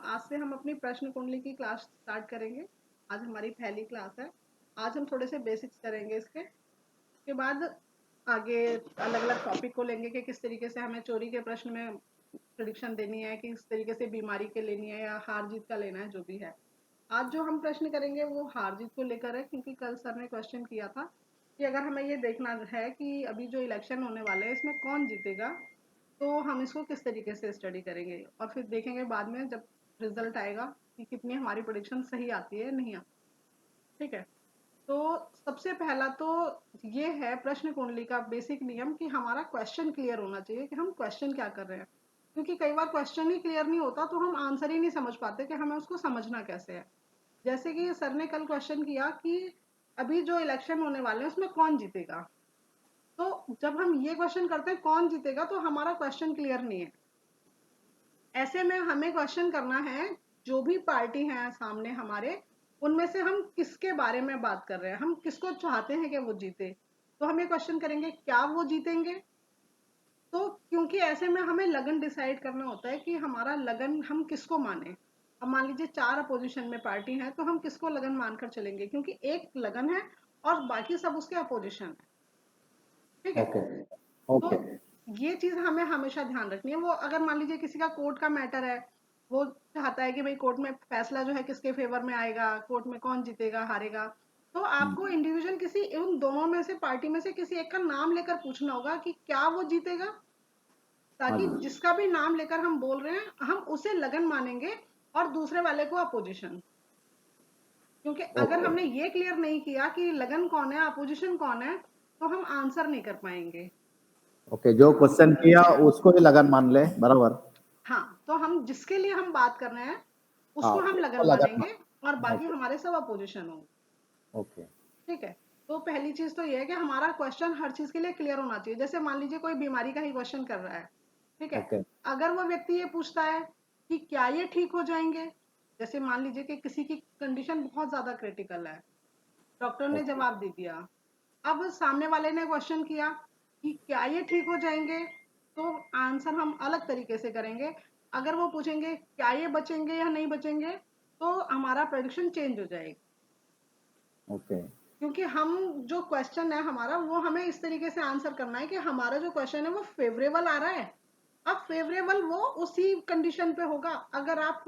आज से हम अपनी प्रश्न कुंडली की क्लास स्टार्ट करेंगे। आज हमारी पहली क्लास है। आज हम थोड़े से बेसिक्स करेंगे इसके बाद आगे अलग-अलग टॉपिक को लेंगे कि किस तरीके से हमें चोरी के प्रश्न में प्रेडिक्शन देनी है, किस तरीके से बीमारी के लेनी है या हार-जीत का लेना है, जो भी है। आज जो हम प्रश्न करेंगे वो हार-जीत को लेकर है, क्योंकि कल सर ने क्वेश्चन किया था कि अगर हमें ये देखना है कि अभी जो इलेक्शन होने वाले हैं इसमें कौन जीतेगा, तो हम इसको किस तरीके से स्टडी करेंगे और फिर देखेंगे बाद में जब रिजल्ट आएगा कि कितनी हमारी प्रेडिक्शन सही आती है नहीं आती। ठीक है, तो सबसे पहला तो ये है प्रश्न कुंडली का बेसिक नियम कि हमारा क्वेश्चन क्लियर होना चाहिए कि हम क्वेश्चन क्या कर रहे हैं, क्योंकि कई बार क्वेश्चन ही क्लियर नहीं होता तो हम आंसर ही नहीं समझ पाते कि हमें उसको समझना कैसे है। जैसे कि सर ने कल क्वेश्चन किया कि अभी जो इलेक्शन होने वाले हैं उसमें कौन जीतेगा, तो जब हम ये क्वेश्चन करते हैं कौन जीतेगा तो हमारा क्वेश्चन क्लियर नहीं है। ऐसे में हमें क्वेश्चन करना है जो भी पार्टी है सामने हमारे, उनमें से हम किसके बारे में बात कर रहे हैं, हम किसको चाहते हैं कि वो जीते। तो हम ये क्वेश्चन करेंगे क्या वो जीतेंगे। तो क्योंकि ऐसे में हमें लगन डिसाइड करना होता है कि हमारा लगन हम किसको माने। अब मान लीजिए 4 अपोजिशन में पार्टी है तो हम किसको लगन मानकर चलेंगे, क्योंकि एक लगन है और बाकी सब उसके अपोजिशन है। ठीक है, ओके तो ओके ये चीज हमें हमेशा ध्यान रखनी है। वो अगर मान लीजिए किसी का कोर्ट का मैटर है, वो चाहता है कि भाई कोर्ट में फैसला जो है किसके फेवर में आएगा, कोर्ट में कौन जीतेगा हारेगा, तो आपको इंडिविजुअल किसी उन दोनों में से पार्टी में से किसी एक का नाम लेकर पूछना होगा कि क्या वो जीतेगा, हाँ ताकि जी जिसका भी नाम लेकर हम बोल रहे हैं हम उसे लगन मानेंगे और दूसरे वाले को अपोजिशन। क्योंकि अगर ओके हमने ये क्लियर नहीं किया कि लगन कौन है अपोजिशन कौन है, तो हम आंसर नहीं कर पाएंगे। ओके जो क्वेश्चन किया उसको ही लगन मान ले बराबर हाँ, तो हम जिसके लिए हम बात कर रहे हैं हाँ उसको हम उसको लगन लगन मानेंगे और मान बाकी ओके हमारे सब अपोजिशन होंगे। ओके ठीक है, तो पहली चीज तो ये है कि हमारा क्वेश्चन हर चीज के लिए क्लियर होना चाहिए। जैसे मान लीजिए कोई बीमारी का ही क्वेश्चन कर रहा है, ठीक है, ओके अगर वो व्यक्ति ये पूछता है कि क्या ये ठीक हो जाएंगे, जैसे मान लीजिए कि किसी की कंडीशन बहुत ज्यादा क्रिटिकल है, डॉक्टर ने ओके जवाब दे दिया, अब सामने वाले ने क्वेश्चन किया कि क्या ये ठीक हो जाएंगे, तो आंसर हम अलग तरीके से करेंगे। अगर वो पूछेंगे क्या ये बचेंगे या नहीं बचेंगे, तो हमारा प्रेडिक्शन चेंज हो जाएगी। ओके क्योंकि हम जो क्वेश्चन है हमारा वो हमें इस तरीके से आंसर करना है कि हमारा जो क्वेश्चन है वो फेवरेबल आ रहा है। अब फेवरेबल वो उसी कंडीशन पे होगा। अगर आप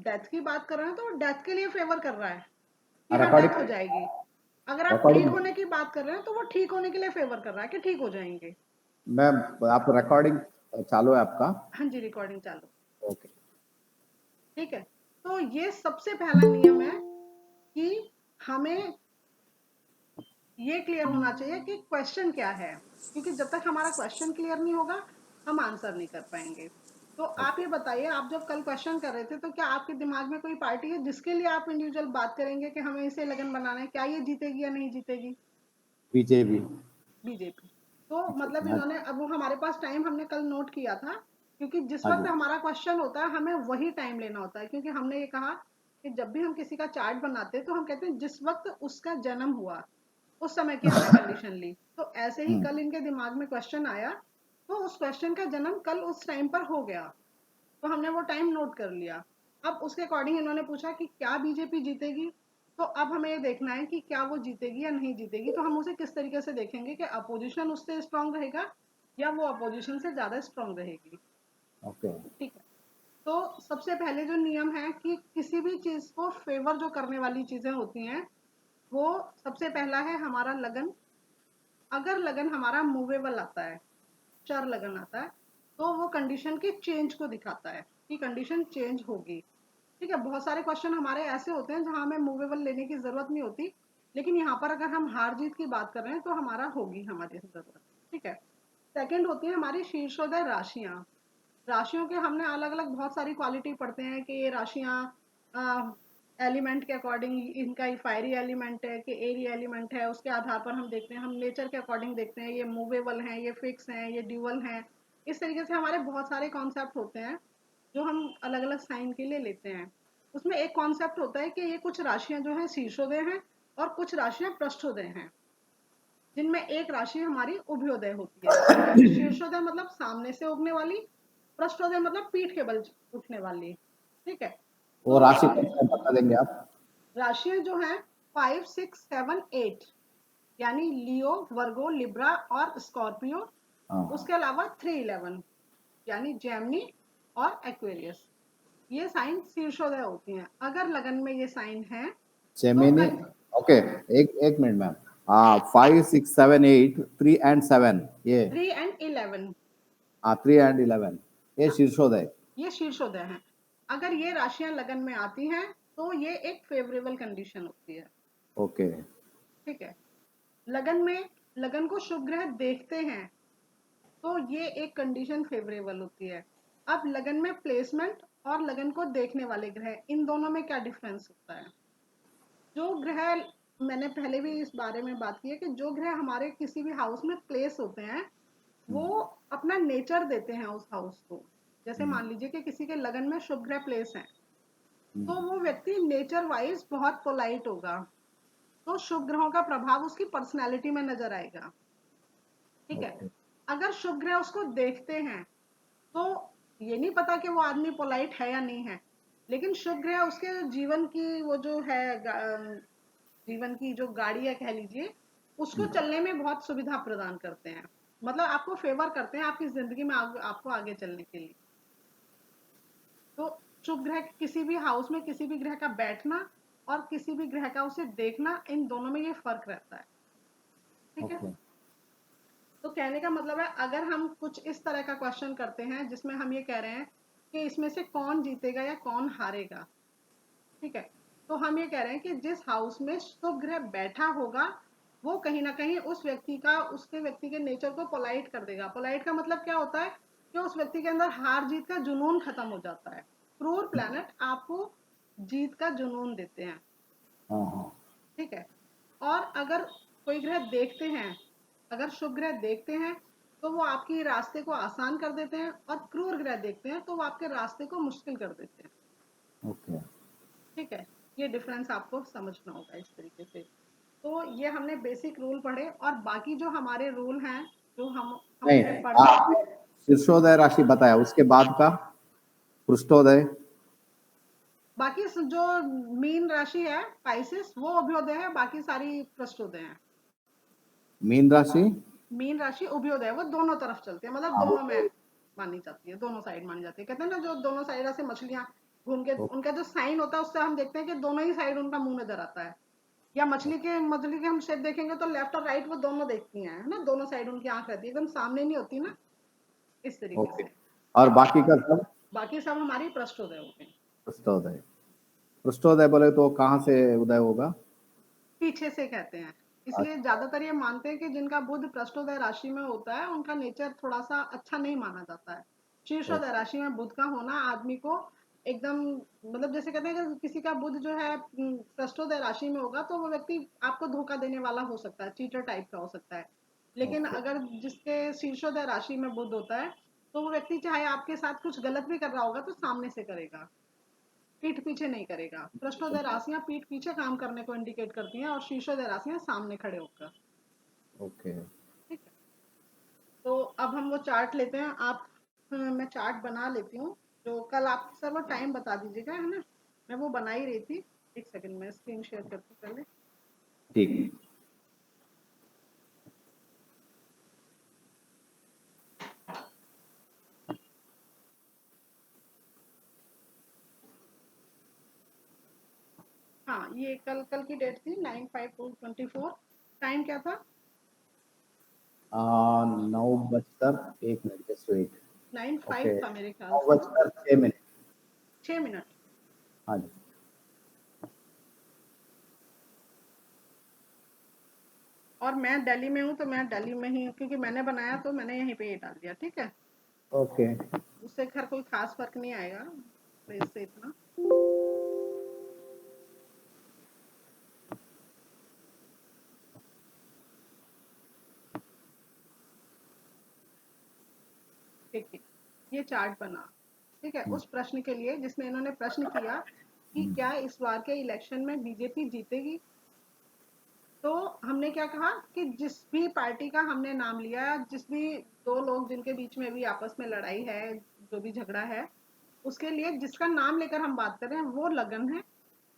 डेथ की बात कर रहे हैं तो डेथ के लिए फेवर कर रहा है कि हाँ डेथ हो रिकॉर्डिंग जाएगी। अगर आप ठीक रिकॉर्डिंग होने की बात कर रहे हैं तो वो ठीक होने के लिए फेवर कर रहा है कि ठीक हो जाएंगे। मैम आप रिकॉर्डिंग चालू है आपका हाँ जी, रिकॉर्डिंग चालू। ओके ठीक है, तो ये सबसे पहला नियम है कि हमें ये क्लियर होना चाहिए कि क्वेश्चन क्या है, क्योंकि जब तक हमारा क्वेश्चन क्लियर नहीं होगा हम आंसर नहीं कर पाएंगे। तो आप ओके ये बताइए, आप जब कल क्वेश्चन कर रहे थे तो क्या आपके दिमाग में कोई पार्टी है जिसके लिए आप इंडिविजुअल बात करेंगे कि हमें इसे लगन बनाना है, क्या ये जीतेगी या नहीं जीतेगी? BJP BJP. तो मतलब हाँ इन्होंने, अब वो हमारे पास टाइम हमने कल नोट किया था, क्योंकि जिस हाँ वक्त जी हमारा क्वेश्चन होता है हमें वही टाइम लेना होता है। क्योंकि हमने ये कहा कि जब भी हम किसी का चार्ट बनाते हैं तो हम कहते हैं जिस वक्त उसका जन्म हुआ उस समय की हमने कंडीशन ली। तो ऐसे ही कल इनके दिमाग में क्वेश्चन आया, तो उस क्वेश्चन का जन्म कल उस टाइम पर हो गया, तो हमने वो टाइम नोट कर लिया। अब उसके अकॉर्डिंग इन्होंने पूछा कि क्या बीजेपी जीतेगी, तो अब हमें ये देखना है कि क्या वो जीतेगी या नहीं जीतेगी। तो हम उसे किस तरीके से देखेंगे कि अपोजिशन उससे स्ट्रांग रहेगा या वो अपोजिशन से ज्यादा स्ट्रांग रहेगी। ओके ठीक है, तो सबसे पहले जो नियम है कि किसी भी चीज को फेवर जो करने वाली चीजें होती हैं, वो सबसे पहला है हमारा लगन। अगर लगन हमारा मूवेबल आता है, चर लगन आता है, तो वो कंडीशन के चेंज को दिखाता है कि कंडीशन चेंज होगी। ठीक है, बहुत सारे क्वेश्चन हमारे ऐसे होते हैं जहां हमें मूवेबल लेने की जरूरत नहीं होती, लेकिन यहाँ पर अगर हम हार जीत की बात कर रहे हैं तो हमारा होगी हमारी जरूरत। ठीक है, सेकंड होती है हमारी शीर्षोदय राशियां। राशियों के हमने अलग अलग बहुत सारी क्वालिटी पढ़ते हैं कि ये राशियां एलिमेंट के अकॉर्डिंग, इनका फायरी एलिमेंट है कि एरी एलिमेंट है, उसके आधार पर हम देखते हैं, हम नेचर के अकॉर्डिंग देखते हैं ये मूवेबल हैं, ये फिक्स हैं, ये ड्यूअल हैं। इस तरीके से हमारे बहुत सारे कॉन्सेप्ट होते हैं जो हम अलग अलग साइन के लिए लेते हैं। उसमें एक कॉन्सेप्ट होता है कि ये कुछ राशियां जो है शीर्षोदय हैं और कुछ राशियां पृष्ठोदय हैं, जिनमें एक राशि हमारी उभयोदय होती है। ठीक है, शीर्षोदय मतलब सामने से उगने वाली, पृष्ठोदय मतलब पीठ के बल उठने वाली। ठीक है, वो राशि कौन सा है बता देंगे आप? राशियां जो हैं 5, 6, 7, 8 यानी लियो, वर्गो, लिब्रा और स्कॉर्पियो। हाँ उसके अलावा 3, 11 यानी जेमिनी और एक्वेरियस। ये साइन शीर्षोदय होती हैं। अगर लगन में ये साइन है तो जेमिनी। ओके, एक मिनट मैम। 5, 6, 7, 8, 3 एंड 7 ये। 3 एंड 11 3 एंड 11 ये शीर्षोदय। ये शीर्षोदय हैं। अगर ये राशियां लगन में आती हैं तो ये एक फेवरेबल कंडीशन होती है। ओके। ठीक है। लगन में लगन को शुभ ग्रह देखते हैं तो ये एक कंडीशन फेवरेबल होती है। अब लगन में प्लेसमेंट और लगन को देखने वाले ग्रह, इन दोनों में क्या डिफरेंस होता है? जो ग्रह, मैंने पहले भी इस बारे में बात की है कि जो ग्रह हमारे किसी भी हाउस में प्लेस होते हैं वो अपना नेचर देते हैं उस हाउस को। जैसे मान लीजिए कि किसी के लगन में शुभ ग्रह प्लेस है तो वो व्यक्ति नेचर वाइज बहुत पोलाइट होगा, तो शुभ ग्रहों का प्रभाव उसकी पर्सनैलिटी में नजर आएगा। ठीक है। ओके। अगर शुभ ग्रह उसको देखते हैं तो ये नहीं पता कि वो आदमी पोलाइट है या नहीं है, लेकिन शुभ ग्रह उसके जीवन की वो जो है जीवन की जो गाड़ी है कह लीजिए, उसको चलने में बहुत सुविधा प्रदान करते हैं। मतलब आपको फेवर करते हैं आपकी जिंदगी में आपको आगे चलने के लिए। तो शुभ ग्रह किसी भी हाउस में किसी भी ग्रह का बैठना और किसी भी ग्रह का उसे देखना, इन दोनों में ये फर्क रहता है। ठीक है। ओके। तो कहने का मतलब है अगर हम कुछ इस तरह का क्वेश्चन करते हैं जिसमें हम ये कह रहे हैं कि इसमें से कौन जीतेगा या कौन हारेगा, ठीक है, तो हम ये कह रहे हैं कि जिस हाउस में शुभ ग्रह बैठा होगा वो कहीं ना कहीं उस व्यक्ति का, उसके व्यक्ति के नेचर को पोलाइट कर देगा। पोलाइट का मतलब क्या होता है कि उस व्यक्ति के अंदर हार जीत का जुनून खत्म हो जाता है। क्रूर प्लैनेट आपको जीत का जुनून देते हैं। हाँ हाँ। ठीक है। और अगर कोई ग्रह देखते हैं, अगर शुभ ग्रह देखते हैं तो वो आपके रास्ते को आसान कर देते हैं, और क्रूर ग्रह देखते हैं तो वो आपके रास्ते को मुश्किल कर देते हैं। ओके। ठीक है। ये डिफरेंस आपको समझना होगा इस तरीके से। तो ये हमने बेसिक रूल पढ़े, और बाकी जो हमारे रूल हैं जो नहीं, हमने पढ़े, आपने शीर्षोदय राशि बताया, उसके बाद का पृष्ठोदय। बाकी जो मीन राशि है पाइसेस वो अभ्योदय है, बाकी सारी पृष्ठोदय है। मीन राशि। मीन राशि उभयोदय, वो दोनों तरफ चलती है, मतलब हाँ, दोनों में मानी जाती है, दोनों साइड मानी जाती है। कहते हैं ना जो दोनों साइड ऐसे मछलियां घूम के, उनका जो साइन होता है उससे हम देखते हैं कि दोनों ही साइड उनका मुंह नजर आता है। या मछली के हम शेप देखेंगे तो लेफ्ट और राइट वो दोनों देखती हैं, है ना, दोनों साइड उनकी आंख रहती है, एकदम सामने नहीं होती ना, इस तरीके ओके। से। और बाकी का सब बाकी सब हमारी पृष्ठोदय हो गए। पृष्ठोदय। पृष्ठोदय बोले तो कहाँ से उदय होगा? पीछे से कहते हैं, इसलिए अच्छा। ज्यादातर ये मानते हैं कि जिनका बुध पृष्ठोदय राशि में होता है उनका नेचर थोड़ा सा अच्छा नहीं माना जाता है। शीर्षोदय राशि में बुध का होना आदमी को एकदम, मतलब जैसे कहते हैं कि किसी का बुध जो है पृष्ठोदय राशि में होगा तो वो व्यक्ति आपको धोखा देने वाला हो सकता है, चीटर टाइप का हो सकता है। लेकिन ओके। अगर जिसके शीर्षोदय राशि में बुध होता है तो वो व्यक्ति चाहे आपके साथ कुछ गलत भी कर रहा होगा तो सामने से करेगा, पीठ पीछे नहीं करेगा। पृष्ठोदय राशियां पीठ पीछे काम करने को इंडिकेट करती हैं और शीर्षोदय राशियां सामने खड़े होकर। ओके। ठीक है। तो अब हम वो चार्ट लेते हैं। आप मैं चार्ट बना लेती हूँ, जो कल आप सर वो टाइम बता दीजिएगा, है ना, मैं वो बना ही रही थी। एक सेकंड में स्क्रीन शेयर करती हूँ पहले। ठीक। हाँ, ये कल कल की डेट थी 9/5/24। टाइम क्या था? 9 बजकर 1 मिनट, जस्ट वेट। 9:05 ओके, था मेरे ख्याल नौ से ना। बजकर 6 मिनट 6 मिनट। हाँ जी। और मैं दिल्ली में हूँ तो मैं दिल्ली में ही, क्योंकि मैंने बनाया तो मैंने यहीं पे ये डाल दिया। ठीक है। ओके। उससे खैर कोई खास फर्क नहीं आएगा प्रेस से इतना। ठीक है। ये चार्ट बना। ठीक है। उस प्रश्न के लिए जिसने इन्होंने प्रश्न किया कि क्या इस बार के इलेक्शन में बीजेपी जीतेगी, तो हमने क्या कहा कि जिस भी पार्टी का हमने नाम लिया, जिस भी दो लोग जिनके बीच में भी आपस में लड़ाई है, जो भी झगड़ा है, उसके लिए जिसका नाम लेकर हम बात कर रहे हैं वो लगन है,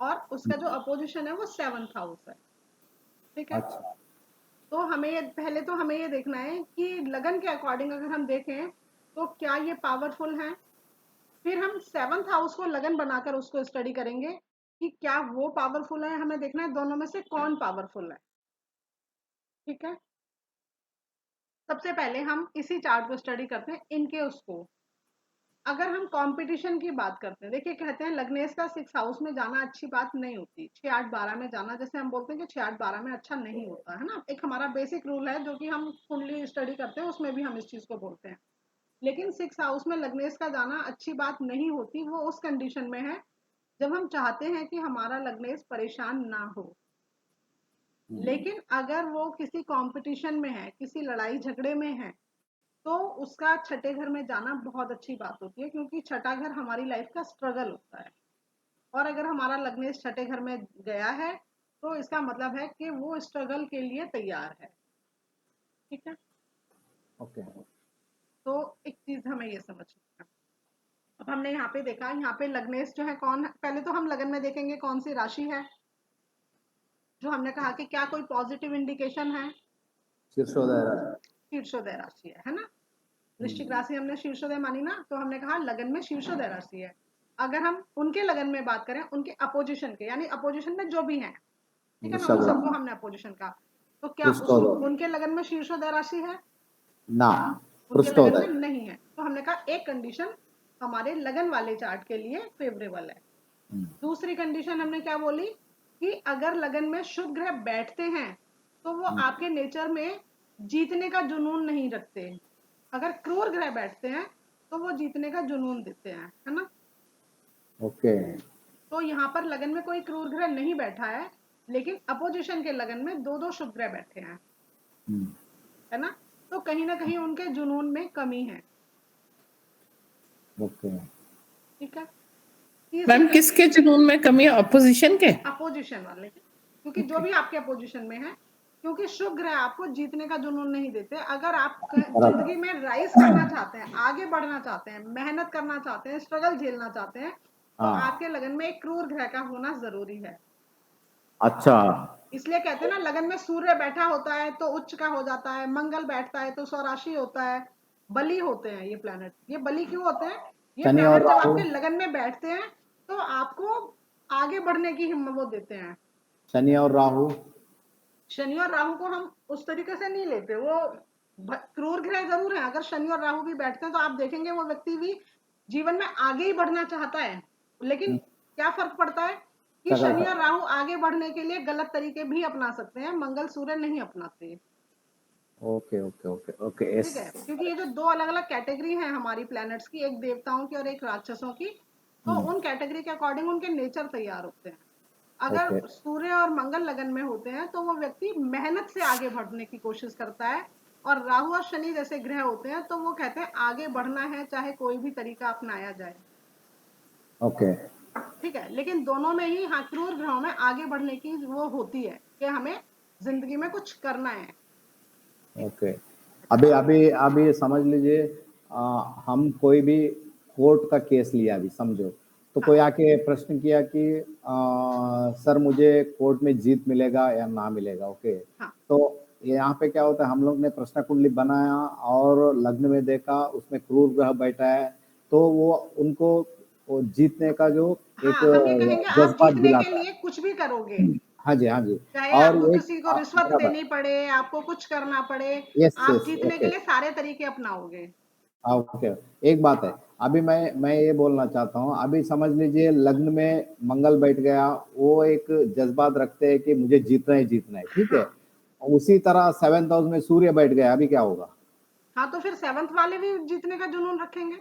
और उसका जो अपोजिशन है वो 7th हाउस है। ठीक है, अच्छा तो पहले तो हमें ये देखना है कि लगन के अकॉर्डिंग अगर हम देखें तो क्या ये पावरफुल है। फिर हम 7th हाउस को लगन बनाकर उसको स्टडी करेंगे कि क्या वो पावरफुल है। हमें देखना है दोनों में से कौन पावरफुल है। ठीक है, सबसे पहले हम इसी चार्ट को स्टडी करते हैं इनके उसको। अगर हम कंपटीशन की बात करते हैं, देखिए कहते हैं लग्नेश का 6 हाउस में जाना अच्छी बात नहीं होती, 6 8 12 में जाना, जैसे हम बोलते हैं कि 6 8 12 में अच्छा नहीं होता है ना, एक हमारा बेसिक रूल है जो कि हम कुंडली स्टडी करते हैं उसमें भी हम इस चीज को बोलते हैं। लेकिन 6 हाउस में लग्नेश का जाना अच्छी बात नहीं होती, वो उस कंडीशन में है जब हम चाहते हैं कि हमारा लग्नेश परेशान ना हो। लेकिन अगर वो किसी कंपटीशन में है, किसी लड़ाई झगड़े में है, तो उसका छठे घर में जाना बहुत अच्छी बात होती है, क्योंकि छठा घर हमारी लाइफ का स्ट्रगल होता है। और अगर हमारा लग्नेश छठे घर में गया है तो इसका मतलब है कि वो स्ट्रगल के लिए तैयार है। ठीक है, ओके तो एक चीज हमें ये समझना है। अब हमने यहाँ पे देखा, यहाँ पे लग्नेश जो है कौन है, पहले तो हम लगन में देखेंगे कौन सी राशि है, जो हमने कहा कि क्या कोई पॉजिटिव इंडिकेशन है। शीर्षोदय राशि। शीर्षोदय राशि है ना। वृश्चिक राशि हमने शीर्षोदय मानी ना, तो हमने कहा लगन में शीर्षोदय राशि है। अगर हम उनके लगन में बात करें, उनके अपोजिशन के, यानी अपोजिशन में जो भी है, ठीक है ना, उन वृषभ सबको राशि। हमने अपोजिशन का, तो क्या पृष्ठोदय उनके लगन में शीर्षोदय राशि है? ना, उनके लगन में पृष्ठोदय। नहीं है। तो हमने कहा एक कंडीशन हमारे लगन वाले चार्ट के लिए फेवरेबल है। दूसरी कंडीशन हमने क्या बोली कि अगर लगन में शुभ ग्रह बैठते हैं तो वो आपके नेचर में जीतने का जुनून नहीं रखते। अगर क्रूर ग्रह बैठते हैं तो वो जीतने का जुनून देते हैं, है ना। ओके तो यहाँ पर लगन में कोई क्रूर ग्रह नहीं बैठा है, लेकिन अपोजिशन के लगन में दो दो शुभ ग्रह बैठे हैं, है ना। तो कहीं ना कहीं उनके जुनून में कमी है। ओके ठीक है, मैम किसके जुनून में कमी है? अपोजिशन के? अपोजिशन वाले के, क्योंकि जो भी आपके अपोजिशन में है, क्योंकि शुभ ग्रह आपको जीतने का जुनून नहीं देते। अगर आप जिंदगी में राइज करना चाहते हैं, आगे बढ़ना चाहते हैं, मेहनत करना चाहते हैं, स्ट्रगल झेलना चाहते हैं, तो हाँ आपके लगन में एक क्रूर ग्रह का होना जरूरी है। अच्छा इसलिए कहते हैं ना, लगन में सूर्य बैठा होता है तो उच्च का हो जाता है, मंगल बैठता है तो स्वराशि होता है, बली होते हैं ये प्लैनेट। ये बली क्यों होते हैं? ये शनि और प्लैनेट जब राहु। आपके लगन में बैठते हैं तो आपको आगे बढ़ने की हिम्मत वो देते हैं। शनि और राहु। शनि और राहु को हम उस तरीके से नहीं लेते, वो क्रूर ग्रह जरूर है। अगर शनि और राहु भी बैठते हैं तो आप देखेंगे वो व्यक्ति भी जीवन में आगे ही बढ़ना चाहता है, लेकिन क्या फर्क पड़ता है कि शकल शनि पर। और राहु आगे बढ़ने के लिए गलत तरीके भी अपना सकते हैं, मंगल सूर्य नहीं अपनाते। Okay okay okay okay yes. ठीक है, क्योंकि ये जो दो अलग अलग कैटेगरी हैं हमारी प्लैनेट्स की, एक देवताओं की और एक राक्षसों की, तो उन कैटेगरी के अकॉर्डिंग उनके नेचर तैयार होते हैं। अगर ओके सूर्य और मंगल लगन में होते हैं तो वो व्यक्ति मेहनत से आगे बढ़ने की कोशिश करता है, और राहु और शनि जैसे ग्रह होते हैं तो वो कहते हैं आगे बढ़ना है चाहे कोई भी तरीका अपनाया जाए। ओके ठीक है, लेकिन दोनों में ही, हाँ, क्रूर ग्रहों में आगे बढ़ने की वो होती है कि हमें जिंदगी में कुछ करना है। ओके अभी अभी अभी समझ लीजिए हम कोई भी कोर्ट का केस लिया अभी समझो, तो कोई आके प्रश्न किया कि सर मुझे कोर्ट में जीत मिलेगा या ना मिलेगा। ओके हाँ, तो यहाँ पे क्या होता है, हम लोग ने प्रश्न कुंडली बनाया और लग्न में देखा उसमें क्रूर ग्रह बैठा है, तो वो उनको वो जीतने का जो एक हाँ, हम ये कहेंगे आप जज्बा जीतने के दिलाता लिए कुछ भी करोगे, है। हाँ जी हाँ जी। चाहे और आपको एक किसी को रिश्वत बराबर। देनी पड़े, आपको कुछ करना पड़े, यस आप यस जीतने के ओके। लिए सारे तरीके अपनाओगे। हाँ ओके एक बात है, अभी मैं ये बोलना चाहता हूँ, अभी समझ लीजिए लग्न में मंगल बैठ गया, वो एक जज्बात रखते हैं कि मुझे जीतना है ठीक है। हाँ, उसी तरह 7th हाउस में सूर्य बैठ गया, अभी क्या होगा? हाँ, तो फिर 7th वाले भी जीतने का जुनून रखेंगे।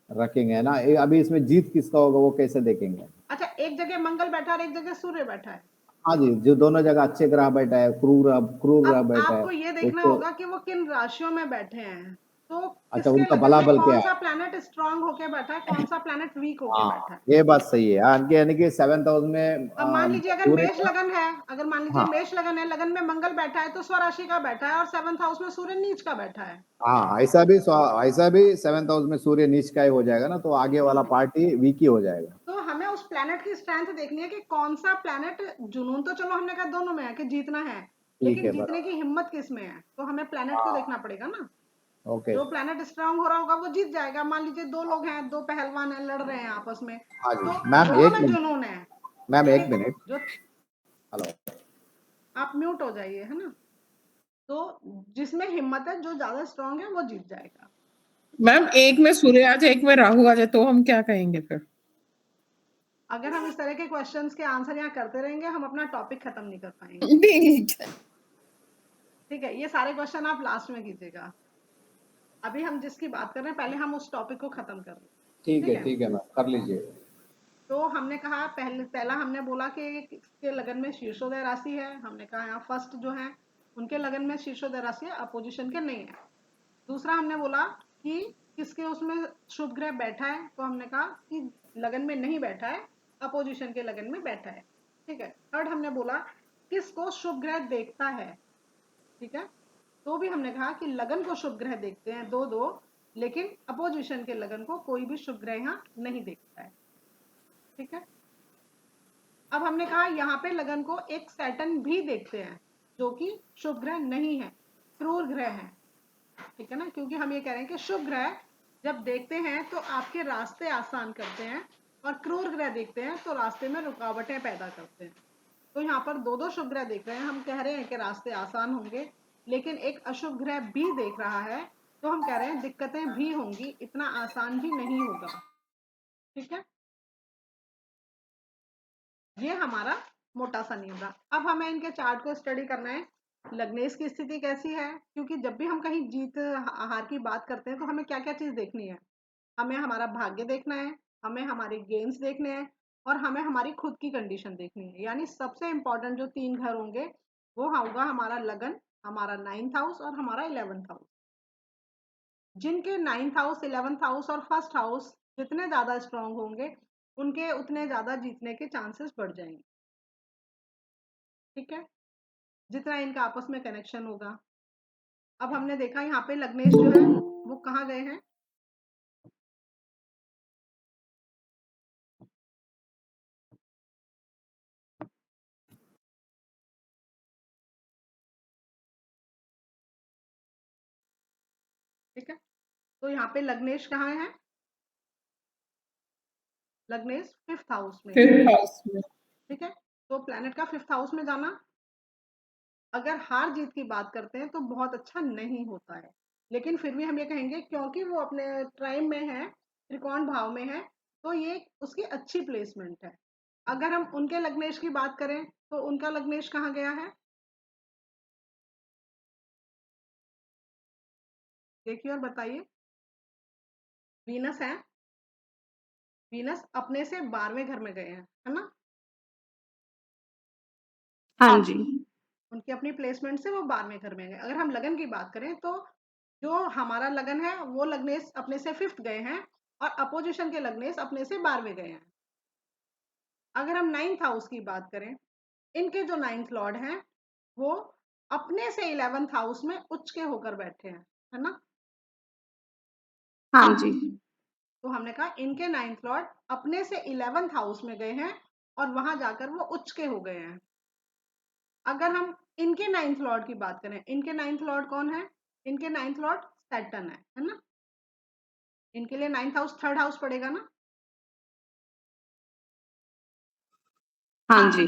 रखेंगे ना, अभी इसमें जीत किसका होगा वो कैसे देखेंगे? अच्छा, एक जगह मंगल बैठा और एक जगह सूर्य बैठा है। हाँ जी, जो दोनों जगह अच्छे ग्रह बैठा है, क्रूर ग्रह अब बैठा है आपको ये देखना उसको। होगा कि वो किन राशियों में बैठे हैं। तो अच्छा, किसके उनका लगन बला में बल क्या कौन है? सा प्लैनेट स्ट्रांग होके बैठा है, कौन सा प्लैनेट वीक होके बैठा है। ये बात सही है। यानी कि 7th हाउस में अब मान लीजिए अगर सूर्य मेष का, लगन है, अगर मान लीजिए हाँ मेष लगन है, लगन में मंगल बैठा है तो स्वराशि का बैठा है और 7th हाउस में सूर्य नीच का बैठा है। हाँ, ऐसा भी 7th हाउस में सूर्य नीच का ही हो जाएगा ना, तो आगे वाला पार्टी वीक ही हो जाएगा। तो हमें उस प्लैनेट की स्ट्रेंथ देखनी है कि कौन सा प्लैनेट, जुनून तो चलो हमने कहा दोनों में है कि जीतना है, ठीक लेकिन है, जीतने की बराबर। हिम्मत किस में है, तो हमें प्लैनेट को हाँ, देखना पड़ेगा ना। ओके। जो प्लैनेट स्ट्रांग हो रहा होगा वो जीत जाएगा। मान लीजिए दो लोग हैं, दो पहलवान हैं, लड़ रहे हैं आपस में, हाँ तो जी मैम, दोनों एक में मिनट। जुनून है, मैम, एक लेकिन मिनट। जो, हेलो। आप म्यूट हो जाइए, है ना। तो जिसमें हिम्मत है, जो ज्यादा स्ट्रांग है वो जीत जाएगा। मैम एक में सूर्य आ जाए, एक में राहु आ जाए, तो हम क्या कहेंगे फिर? अगर हम इस तरह के क्वेश्चंस के आंसर यहाँ करते रहेंगे, हम अपना टॉपिक खत्म नहीं कर पाएंगे। ठीक है। ठीक है, ये सारे क्वेश्चन आप लास्ट में कीजिएगा। अभी हम जिसकी बात कर रहे हैं, पहले हम उस टॉपिक को खत्म कर रहे हैं। ठीक है मैम, कर लीजिए। तो हमने कहा पहला हमने बोला कि किसके लगन में शीर्षोदय राशि है। हमने कहा यहाँ फर्स्ट जो है उनके लगन में शीर्षोदय राशि है, अपोजिशन के नहीं है। दूसरा हमने बोला कि किसके उसमें शुभ ग्रह बैठा है, तो हमने कहा कि लगन में नहीं बैठा है, अपोजिशन के लगन में बैठा है। ठीक है। थर्ड हमने बोला किसको शुभ ग्रह देखता है। ठीक है। तो भी हमने कहा कि लगन को शुभ ग्रह देखते हैं दो दो, लेकिन अपोजिशन के लगन को कोई भी शुभ ग्रह यहाँ नहीं देखता है। ठीक है। अब हमने कहा यहाँ पे लगन को एक सैटर्न भी देखते हैं, जो कि शुभ ग्रह नहीं है, क्रूर ग्रह है। ठीक है ना, क्योंकि हम ये कह रहे हैं कि शुभ ग्रह जब देखते हैं तो आपके रास्ते आसान करते हैं, और क्रूर ग्रह देखते हैं तो रास्ते में रुकावटें पैदा करते हैं। तो यहाँ पर दो दो शुभ ग्रह देख रहे हैं, हम कह रहे हैं कि रास्ते आसान होंगे, लेकिन एक अशुभ ग्रह भी देख रहा है, तो हम कह रहे हैं दिक्कतें भी होंगी, इतना आसान भी नहीं होगा। ठीक है, ये हमारा मोटा सा नियम रहा। अब हमें इनके चार्ट को स्टडी करना है, लग्नेश की स्थिति कैसी है, क्योंकि जब भी हम कहीं जीत हार की बात करते हैं तो हमें क्या क्या चीज देखनी है। हमें हमारा भाग्य देखना है, हमें हमारे गेम्स देखने हैं, और हमें हमारी खुद की कंडीशन देखनी है। यानी सबसे इंपॉर्टेंट जो 3 घर होंगे वो होगा हमारा लगन, हमारा 9th हाउस और हमारा 11th हाउस। जिनके 9th हाउस, 11th हाउस और फर्स्ट हाउस जितने ज्यादा स्ट्रांग होंगे, उनके उतने ज्यादा जीतने के चांसेस बढ़ जाएंगे। ठीक है, जितना इनका आपस में कनेक्शन होगा। अब हमने देखा यहाँ पे लग्नेश जो है वो कहाँ गए हैं, ठीक है। तो यहाँ पे लग्नेश कहाँ है, लग्नेश 5th हाउस में है। 5th हाउस में। ठीक है, तो प्लैनेट का 5th हाउस में जाना, अगर हार जीत की बात करते हैं तो बहुत अच्छा नहीं होता है, लेकिन फिर भी हम ये कहेंगे क्योंकि वो अपने ट्राइम में है, त्रिकोण भाव में है, तो ये उसकी अच्छी प्लेसमेंट है। अगर हम उनके लग्नेश की बात करें तो उनका लग्नेश कहाँ गया है, देखिए और बताइए। वीनस है, वीनस अपने से 12वें घर में गए हैं, है ना। हाँ जी। उनकी अपनी प्लेसमेंट से वो 12वें घर में गए। अगर हम लगन की बात करें तो जो हमारा लगन है वो लग्नेश अपने से 5th गए हैं, और अपोजिशन के लग्नेश अपने से 12वें गए हैं। अगर हम 9th हाउस की बात करें, इनके जो 9th लॉर्ड हैं वो अपने से 11th हाउस में उच्च के होकर बैठे हैं, है ना। हाँ जी। तो हमने कहा इनके 9th लॉर्ड अपने से 11th हाउस में गए हैं और वहां जाकर वो उच्च के हो गए हैं। अगर हम इनके 9th लॉर्ड की बात करें, इनके 9th लॉर्ड कौन है, इनके 9th लॉर्ड सैटर्न है ना। इनके लिए 9th हाउस 3rd हाउस पड़ेगा ना। हाँ जी।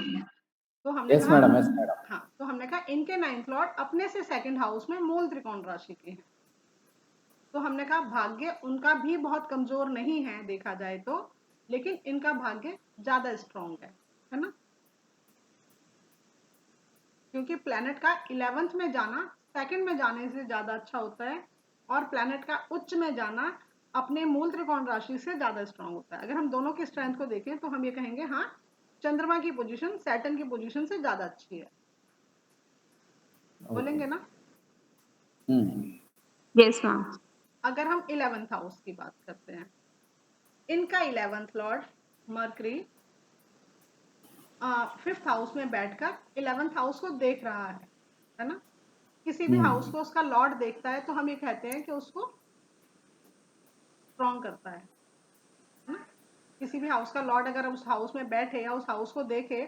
तो हमने यस कहा, मैडम, यस मैडम। हाँ, तो हमने कहा इनके 9th लॉर्ड अपने से 2nd हाउस में मूल त्रिकोण राशि के हैं। तो हमने कहा भाग्य उनका भी बहुत कमजोर नहीं है देखा जाए तो, लेकिन इनका भाग्य ज्यादा स्ट्रॉन्ग है ना। क्योंकि प्लैनेट का 11th में जाना 2nd में जाने से ज्यादा अच्छा होता है, और प्लैनेट का उच्च में जाना अपने मूल त्रिकोण राशि से ज्यादा स्ट्रांग होता है। अगर हम दोनों की स्ट्रेंथ को देखें तो हम ये कहेंगे हाँ, चंद्रमा की पोजीशन सैटर्न की पोजीशन से ज्यादा अच्छी है। बोलेंगे ना। Yes ma'am. अगर हम 11th हाउस की बात करते हैं, इनका 11th Lord mercury 5th house में बैठकर 11th हाउस को देख रहा है ना। किसी भी हाउस को उसका लॉर्ड देखता है तो हम ये कहते हैं कि उसको स्ट्रॉन्ग करता है ना। किसी भी हाउस का लॉर्ड अगर उस हाउस में बैठे या उस हाउस को देखे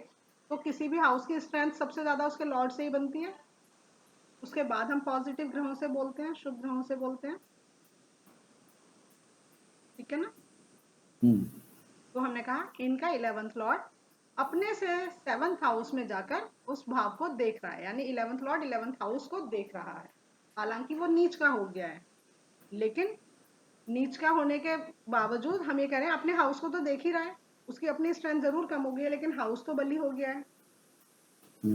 तो किसी भी हाउस की स्ट्रेंथ सबसे ज्यादा उसके लॉर्ड से ही बनती है। उसके बाद हम पॉजिटिव ग्रहों से बोलते हैं, शुभ ग्रहों से बोलते हैं, ठीक है ना। तो हमने कहा इनका 11th लॉर्ड अपने से 7th हाउस में जाकर उस भाव को देख रहा है, यानी 11th लॉर्ड 11th हाउस को देख रहा है। हालांकि वो नीच का हो गया है, लेकिन नीच का होने के बावजूद हम ये कह रहे हैं अपने हाउस को तो देख ही रहा है। उसकी अपनी स्ट्रेंथ जरूर कम हो गई है, लेकिन हाउस तो बली हो गया है।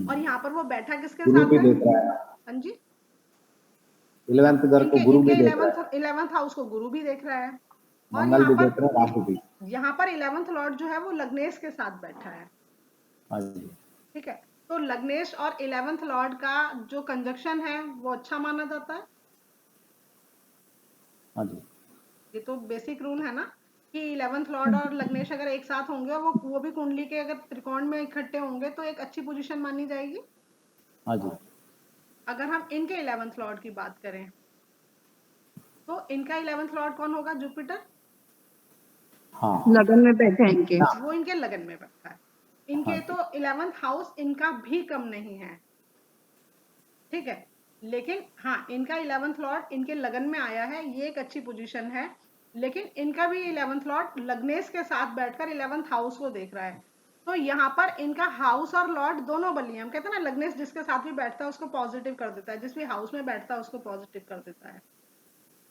और यहाँ पर वो बैठा किसके गुरु साथ भी है? देख रहा है, हाँ जी, 11th घर को गुरु भी देख रहा है, 11th हाउस को गुरु भी देख रहा है। और मंगल भी देख रहा है, राहु भी। यहाँ पर 11th लॉर्ड जो है वो लग्नेश के साथ बैठा है, हाँ जी, ठीक है। तो लग्नेश और 11th लॉर्ड का जो कंजक्शन है वो अच्छा माना जाता है। हाँ जी, ये तो बेसिक रूल है ना कि 11th लॉर्ड और लग्नेश अगर एक साथ होंगे और वो भी कुंडली के अगर त्रिकोण में इकट्ठे होंगे तो एक अच्छी पोजीशन मानी जाएगी। हाँ जी। अगर हम इनके 11th लॉर्ड की बात करें तो इनका 11th लॉर्ड कौन होगा? जुपिटर। हाँ, लगन में बैठे हैं इनके। वो इनके लगन में बैठा है। इनके हाँ तो 11th हाउस इनका भी कम नहीं है, ठीक है। लेकिन हाँ, इनका 11th लॉर्ड इनके लगन में आया है, ये एक अच्छी पोजीशन है। लेकिन इनका भी 11th लॉर्ड लग्नेश के साथ बैठकर 11th हाउस को देख रहा है। तो यहाँ पर इनका हाउस और लॉर्ड दोनों बली हैं। हम कहते हैं ना लग्नेश जिसके साथ भी बैठता है उसको पॉजिटिव कर देता है, जिस भी हाउस में बैठता है उसको पॉजिटिव कर देता है,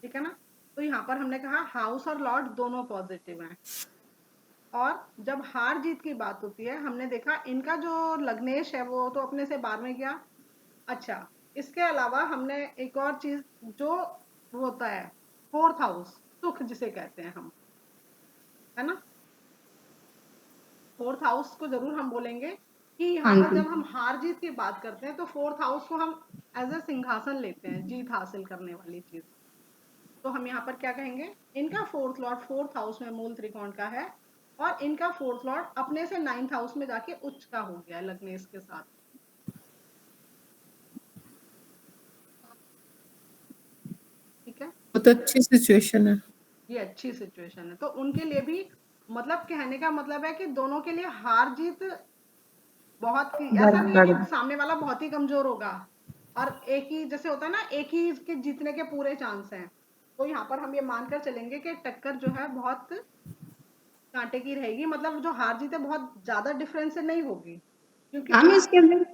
ठीक है ना। तो यहाँ पर हमने कहा हाउस और लॉर्ड दोनों पॉजिटिव हैं। और जब हार जीत की बात होती है, हमने देखा इनका जो लग्नेश है वो तो अपने से 12वें गया। अच्छा, इसके अलावा हमने एक और चीज जो होता है 4th हाउस, सुख जिसे कहते हैं हम, है ना। 4th हाउस को जरूर हम बोलेंगे कि यहाँ हाँ पर जी। जब हम हार जीत की बात करते हैं तो 4th हाउस को हम एज ए सिंहासन लेते हैं, जीत हासिल करने वाली चीज। तो हम यहाँ पर क्या कहेंगे, इनका 4th लॉर्ड 4th हाउस में मूल त्रिकोण का है और इनका 4th लॉर्ड अपने से 9th हाउस में जाके उच्च का हो गया है लग्नेश के साथ, ठीक है। बहुत अच्छी सिचुएशन है। ये अच्छी सिचुएशन है। तो उनके लिए भी मतलब कहने का मतलब है कि दोनों के लिए हार जीत बहुत ऐसा नहीं है कि सामने वाला बहुत ही कमजोर होगा और एक ही जैसे होता है ना, एक ही के जीतने के पूरे चांस हैं। तो यहाँ पर हम ये मानकर चलेंगे कि टक्कर जो है बहुत कांटे की रहेगी, मतलब जो हार जीत है बहुत ज्यादा डिफरेंस से नहीं होगी, क्योंकि हम इसके अंदर